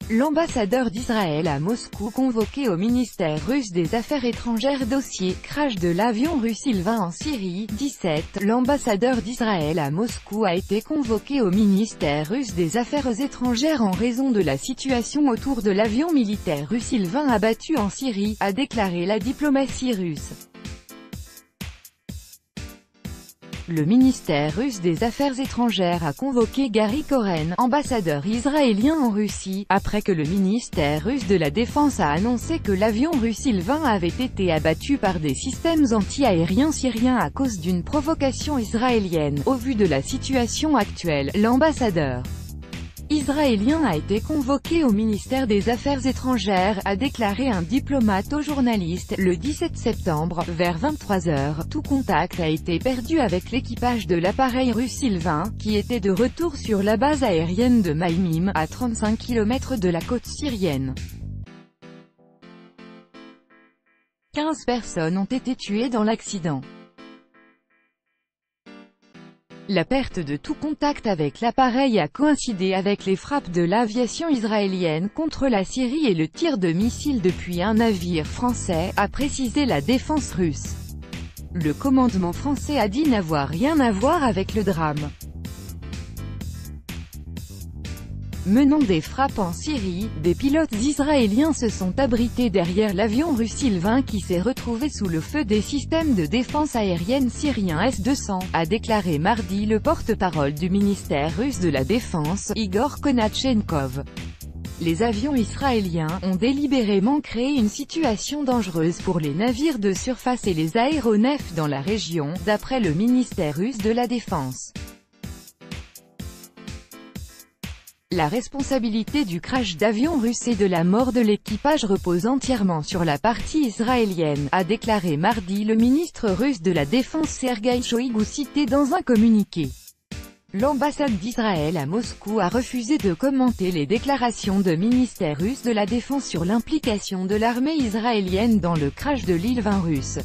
L'ambassadeur d'Israël à Moscou convoqué au ministère russe des Affaires étrangères. Dossier crash de l'avion russe Il-20 en Syrie. 17. L'ambassadeur d'Israël à Moscou a été convoqué au ministère russe des Affaires étrangères en raison de la situation autour de l'avion militaire russe Il-20 abattu en Syrie, a déclaré la diplomatie russe. Le ministère russe des Affaires étrangères a convoqué Gary Koren, ambassadeur israélien en Russie, après que le ministère russe de la Défense a annoncé que l'avion russe Il-20 avait été abattu par des systèmes anti-aériens syriens à cause d'une provocation israélienne. Au vu de la situation actuelle, l'ambassadeur israélien a été convoqué au ministère des Affaires étrangères, a déclaré un diplomate aux journalistes. Le 17 septembre, vers 23 h, tout contact a été perdu avec l'équipage de l'appareil russe Il-20, qui était de retour sur la base aérienne de Maïmim, à 35 km de la côte syrienne. 15 personnes ont été tuées dans l'accident. La perte de tout contact avec l'appareil a coïncidé avec les frappes de l'aviation israélienne contre la Syrie et le tir de missiles depuis un navire français, a précisé la défense russe. Le commandement français a dit n'avoir rien à voir avec le drame. Menant des frappes en Syrie, des pilotes israéliens se sont abrités derrière l'avion russe Il-20 qui s'est retrouvé sous le feu des systèmes de défense aérienne syriens S-200, a déclaré mardi le porte-parole du ministère russe de la Défense, Igor Konatchenkov. Les avions israéliens ont délibérément créé une situation dangereuse pour les navires de surface et les aéronefs dans la région, d'après le ministère russe de la Défense. La responsabilité du crash d'avion russe et de la mort de l'équipage repose entièrement sur la partie israélienne, a déclaré mardi le ministre russe de la Défense Sergueï Shoïgu cité dans un communiqué. L'ambassade d'Israël à Moscou a refusé de commenter les déclarations de ministère russe de la Défense sur l'implication de l'armée israélienne dans le crash de l'Il-20 russe.